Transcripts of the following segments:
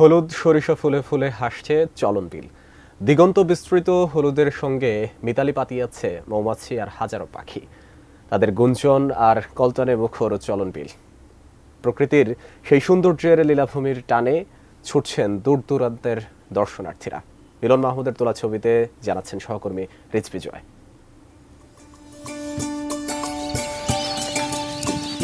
হলুদ সরিষা ফুলে ফুলে হাসছে চলন বিল। দিগন্ত বিস্তৃত হলুদের সঙ্গে মিতালি পাতিয়াচ্ছে মৌমাছি আর হাজারো পাখি। তাদের গুঞ্জন আর কলতানে মুখর চলন বিল। প্রকৃতির সেই সৌন্দর্যের লীলাভূমির টানে ছুটছেন দূর দূরান্তের দর্শনার্থীরা। মিলন মাহমুদের তোলা ছবিতে জানাচ্ছেন সহকর্মী রিজভি জয়।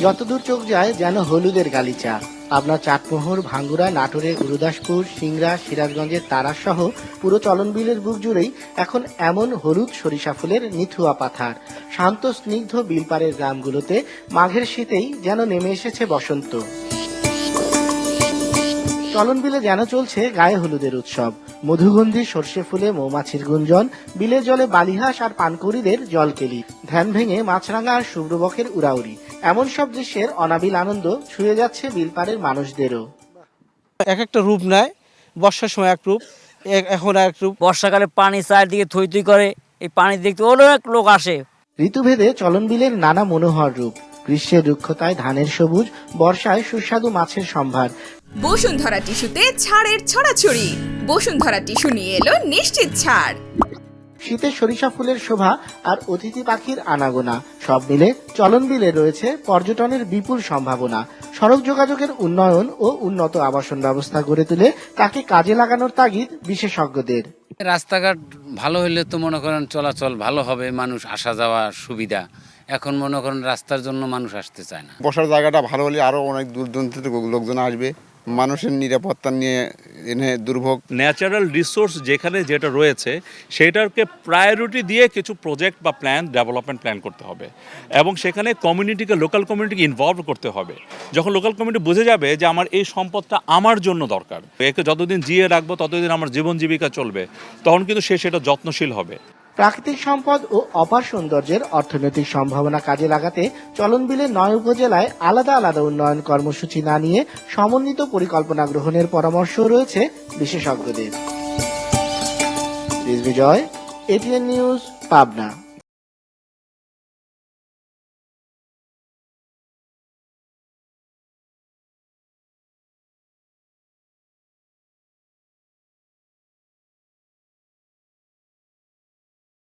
যতদূর চোখ যায় যেন হলুদের গালিচা। পাবনার চাটমোহর, ভাঙ্গুড়া, নাটোরের গুরুদাসপুর, সিংড়া, সিরাজগঞ্জের তারাস সহ পুরো চলন বিলের বুক জুড়েই এখন এমন হলুদ সরিষা ফুলের নিথুয়া পাথার। শান্ত স্নিগ্ধ বিলপাড়ের গ্রামগুলোতে মাঘের শীতেই যেন নেমে এসেছে বসন্ত। চলন বিলে যেন চলছে গায়ে হলুদের উৎসব। মধুগন্ধি সর্ষে ফুলে মৌমাছির গুঞ্জন, বিলের জলে বালিহাঁস আর পানকৌড়িদের জলকেলি, ধ্যান ভেঙে মাছরাঙা আর শুভ্রবকের উড়াউড়ি। এমন সব দৃশ্যের অনাবিল আনন্দ ছুঁয়ে যাচ্ছে বিলপাড়ের মানুষদেরও। এক একটা রূপ নেয়, বর্ষার সময় এক রূপ, এখন এক রূপ। বর্ষাকালে পানি চারদিকে থই থই করে, এই পানি দেখতে অনেক লোক আসে। ঋতুভেদে চলন বিলের নানা মনোহর রূপ। গ্রীষ্মের রুক্ষতায় ধানের সবুজ, বর্ষায় সুস্বাদু মাছের সম্ভার। বসুন্ধরা টিস্যুতে ছাড়ের ছড়াছড়ি। বসুন্ধরা টিস্যু নিয়ে এলো নিশ্চিত ছাড়। শীতের সরিষা ফুলের শোভা আর অতিথি পাখির আনাগোনা সব মিলে চলন বিলে রয়েছে পর্যটনের বিপুল সম্ভাবনা। সড়ক যোগাযোগের উন্নয়ন ও উন্নত আবাসন ব্যবস্থা গড়ে তুলে তাকে কাজে লাগানোর তাগিদ বিশেষজ্ঞদের। রাস্তাঘাট ভালো হলে তো মনে করেন চলাচল ভালো হবে, মানুষ আসা যাওয়া সুবিধা। এখন মনে করেন রাস্তার জন্য মানুষ আসতে চায় না। বসার জায়গাটা ভালো হলে আরো অনেক দূর দূরান্ত থেকে লোকজন আসবে। মানুষের নিরাপত্তা নিয়ে এনে দুর্ভোগ। ন্যাচারাল রিসোর্স যেখানে যেটা রয়েছে সেটাকে প্রায়োরিটি দিয়ে কিছু প্রজেক্ট বা প্ল্যান, ডেভেলপমেন্ট প্ল্যান করতে হবে এবং সেখানে কমিউনিটিকে, লোকাল কমিউনিটিকে ইনভলভ করতে হবে। যখন লোকাল কমিউনিটি বুঝে যাবে যে আমার এই সম্পদটা আমার জন্য দরকার, একে যতদিন জিয়ে রাখবো ততদিন আমার জীবন জীবিকা চলবে, তখন কিন্তু সে সেটা যত্নশীল হবে। প্রাকৃতিক সম্পদ ও অপার সৌন্দর্যের অর্থনৈতিক সম্ভাবনা কাজে লাগাতে চলন বিলের 9 উপজেলায় আলাদা আলাদা উন্নয়ন কর্মসূচি না নিয়ে সমন্বিত পরিকল্পনা গ্রহণের পরামর্শ রয়েছে বিশেষজ্ঞদের। রিজভি জয়, এটিএন নিউজ, পাবনা।